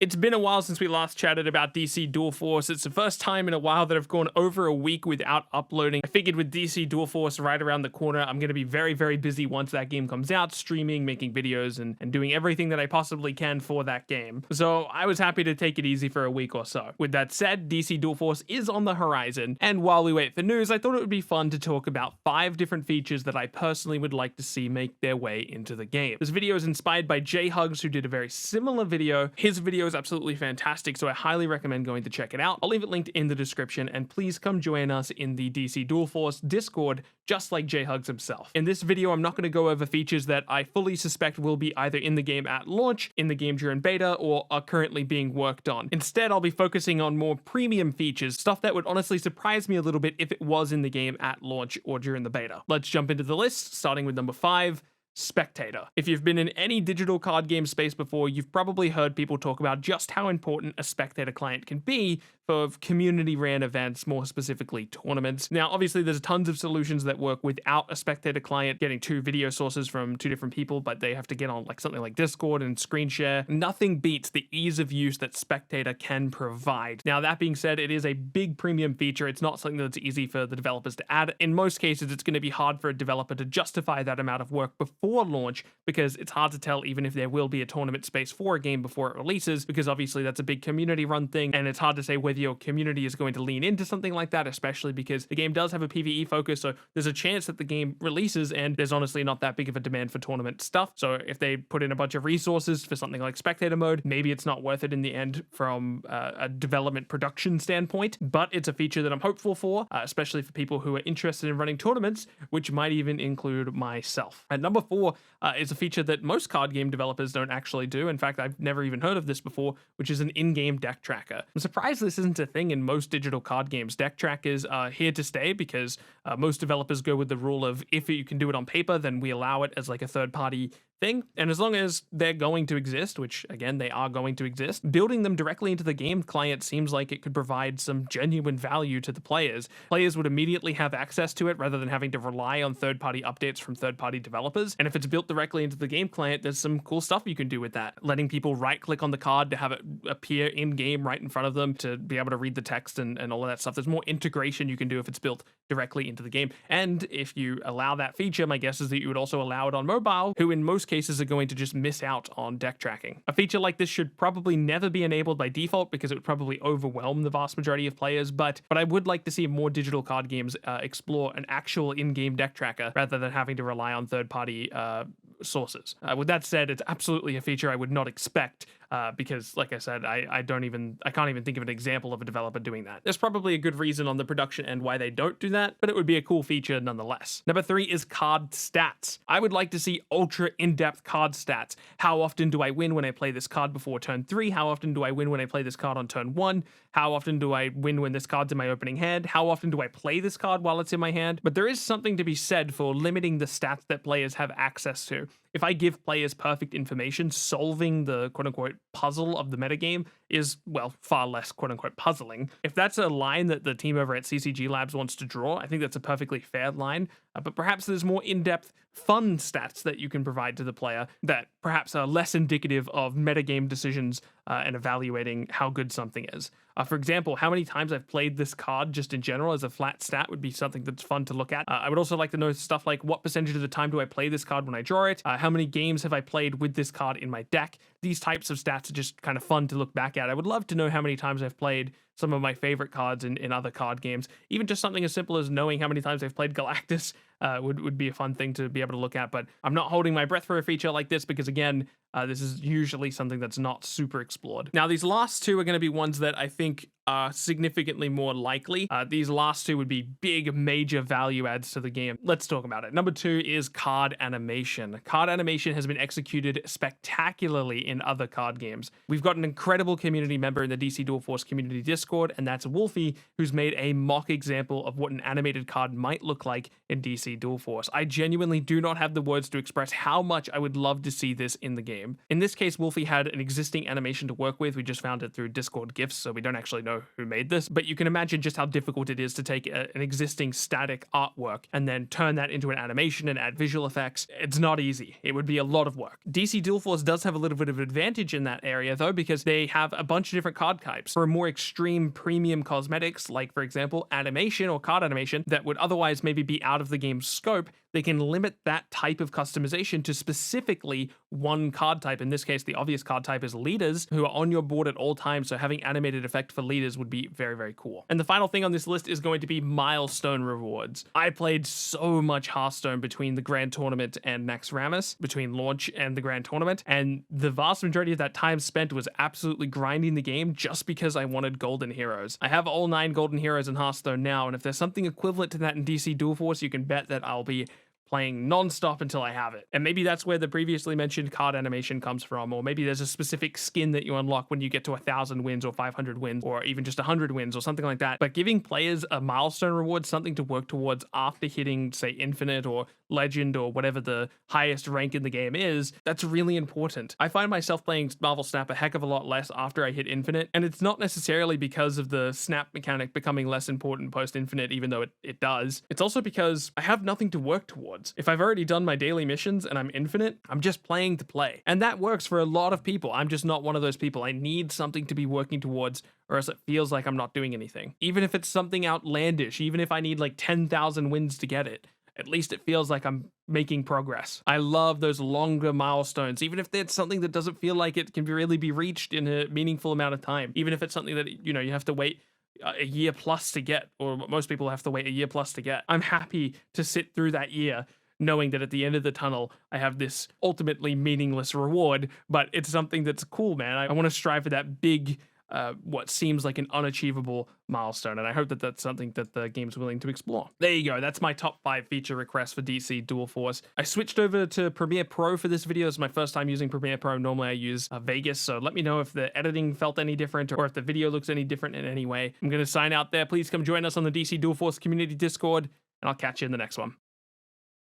It's been a while since we last chatted about DC Dual Force. It's the first time in a while that I've gone over a week without uploading. I figured with DC Dual Force right around the corner, I'm going to be very, very busy once that game comes out, streaming, making videos, and doing everything that I possibly can for that game. So I was happy to take it easy for a week or so. With that said, DC Dual Force is on the horizon, and while we wait for news, I thought it would be fun to talk about 5 different features that I personally would like to see make their way into the game. This video is inspired by J Hugs, who did a very similar video. His video is absolutely fantastic, so I highly recommend going to check it out. I'll leave it linked in the description, and please come join us in the DC Dual Force Discord, just like J Hugs himself. In this video, I'm not going to go over features that I fully suspect will be either in the game at launch, in the game during beta, or are currently being worked on. Instead, I'll be focusing on more premium features, stuff that would honestly surprise me a little bit if it was in the game at launch or during the beta. Let's jump into the list, starting with number 5. Spectator. If you've been in any digital card game space before, you've probably heard people talk about just how important a Spectator client can be for community ran events, more specifically tournaments. Now, obviously, there's tons of solutions that work without a Spectator client, getting 2 video sources from 2 different people, but they have to get on like something like Discord and screen share. Nothing beats the ease of use that Spectator can provide. Now, that being said, it is a big premium feature. It's not something that's easy for the developers to add. In most cases, it's going to be hard for a developer to justify that amount of work before launch, because it's hard to tell even if there will be a tournament space for a game before it releases, because obviously that's a big community run thing, and it's hard to say whether your community is going to lean into something like that, especially because the game does have a PvE focus, so there's a chance that the game releases and there's honestly not that big of a demand for tournament stuff. So if they put in a bunch of resources for something like Spectator mode, maybe it's not worth it in the end from a development production standpoint, but it's a feature that I'm hopeful for, especially for people who are interested in running tournaments, which might even include myself. At number 4 is a feature that most card game developers don't actually do. In fact, I've never even heard of this before, which is an in-game deck tracker. I'm surprised this isn't a thing in most digital card games. Deck trackers are here to stay because most developers go with the rule of if you can do it on paper, then we allow it as like a third-party thing. And as long as they're going to exist, which again, they are going to exist, building them directly into the game client seems like it could provide some genuine value to the players. Players would immediately have access to it rather than having to rely on third-party updates from third-party developers. And if it's built directly into the game client, there's some cool stuff you can do with that. Letting people right-click on the card to have it appear in-game right in front of them to be able to read the text and all of that stuff. There's more integration you can do if it's built directly into the game. And if you allow that feature, my guess is that you would also allow it on mobile, who in most cases are going to just miss out on deck tracking. A feature like this should probably never be enabled by default because it would probably overwhelm the vast majority of players, but I would like to see more digital card games explore an actual in-game deck tracker rather than having to rely on third-party sources. With that said, it's absolutely a feature I would not expect because, like I said, I can't even think of an example of a developer doing that. There's probably a good reason on the production end why they don't do that, but it would be a cool feature nonetheless. Number 3 is card stats. I would like to see ultra in-depth card stats. How often do I win when I play this card before turn 3? How often do I win when I play this card on turn 1? How often do I win when this card's in my opening hand? How often do I play this card while it's in my hand? But there is something to be said for limiting the stats that players have access to. If I give players perfect information, solving the quote-unquote puzzle of the metagame is, well, far less quote-unquote puzzling. If that's a line that the team over at CCG Labs wants to draw, I think that's a perfectly fair line, but perhaps there's more in-depth fun stats that you can provide to the player that perhaps are less indicative of metagame decisions and evaluating how good something is. For example, how many times I've played this card just in general as a flat stat would be something that's fun to look at. I would also like to know stuff like what percentage of the time do I play this card when I draw it? How many games have I played with this card in my deck? These types of stats are just kind of fun to look back at. I would love to know how many times I've played some of my favorite cards in other card games. Even just something as simple as knowing how many times I've played Galactus would be a fun thing to be able to look at. But I'm not holding my breath for a feature like this because, again, this is usually something that's not super explored. Now, these last 2 are going to be ones that I think are significantly more likely. These last 2 would be big, major value adds to the game. Let's talk about it. Number 2 is card animation. Card animation has been executed spectacularly in other card games. We've got an incredible community member in the DC Dual Force community Discord, and that's Wolfie, who's made a mock example of what an animated card might look like in DC Dual Force. I genuinely do not have the words to express how much I would love to see this in the game. In this case, Wolfie had an existing animation to work with. We just found it through Discord gifts, so we don't actually know know who made this, but you can imagine just how difficult it is to take an existing static artwork and then turn that into an animation and add visual effects. It's not easy. It would be a lot of work. DC Dual Force does have a little bit of advantage in that area though, because they have a bunch of different card types. For more extreme premium cosmetics, like for example, animation or card animation that would otherwise maybe be out of the game's scope, they can limit that type of customization to specifically one card type. In this case, the obvious card type is leaders, who are on your board at all times, so having animated effect for leaders would be very, very cool. And the final thing on this list is going to be milestone rewards. I played so much Hearthstone between the Grand Tournament and Naxxramas, between launch and the Grand Tournament, and the vast majority of that time spent was absolutely grinding the game just because I wanted golden heroes. I have all 9 golden heroes in Hearthstone now, and if there's something equivalent to that in DC Dual Force, you can bet that I'll be playing non-stop until I have it. And maybe that's where the previously mentioned card animation comes from, or maybe there's a specific skin that you unlock when you get to 1,000 wins or 500 wins, or even just 100 wins or something like that. But giving players a milestone reward, something to work towards after hitting, say, Infinite or Legend or whatever the highest rank in the game is, that's really important. I find myself playing Marvel Snap a heck of a lot less after I hit Infinite, and it's not necessarily because of the snap mechanic becoming less important post-Infinite, even though it does. It's also because I have nothing to work towards. If I've already done my daily missions and I'm Infinite, I'm just playing to play. And that works for a lot of people. I'm just not one of those people. I need something to be working towards, or else it feels like I'm not doing anything. Even if it's something outlandish, even if I need like 10,000 wins to get it, at least it feels like I'm making progress. I love those longer milestones, even if it's something that doesn't feel like it can really be reached in a meaningful amount of time. Even if it's something that, you have to wait a year plus to get, or most people have to wait a year plus to get. I'm happy to sit through that year knowing that at the end of the tunnel, I have this ultimately meaningless reward, but it's something that's cool, man. I want to strive for that big, what seems like an unachievable milestone, and I hope that that's something that the game's willing to explore. There you go. That's my top 5 feature requests for DC Dual Force. I switched over to Premiere Pro for this video. It's my first time using Premiere Pro. Normally I use Vegas, so let me know if the editing felt any different or if the video looks any different in any way. I'm going to sign out there. Please come join us on the DC Dual Force community Discord, and I'll catch you in the next one.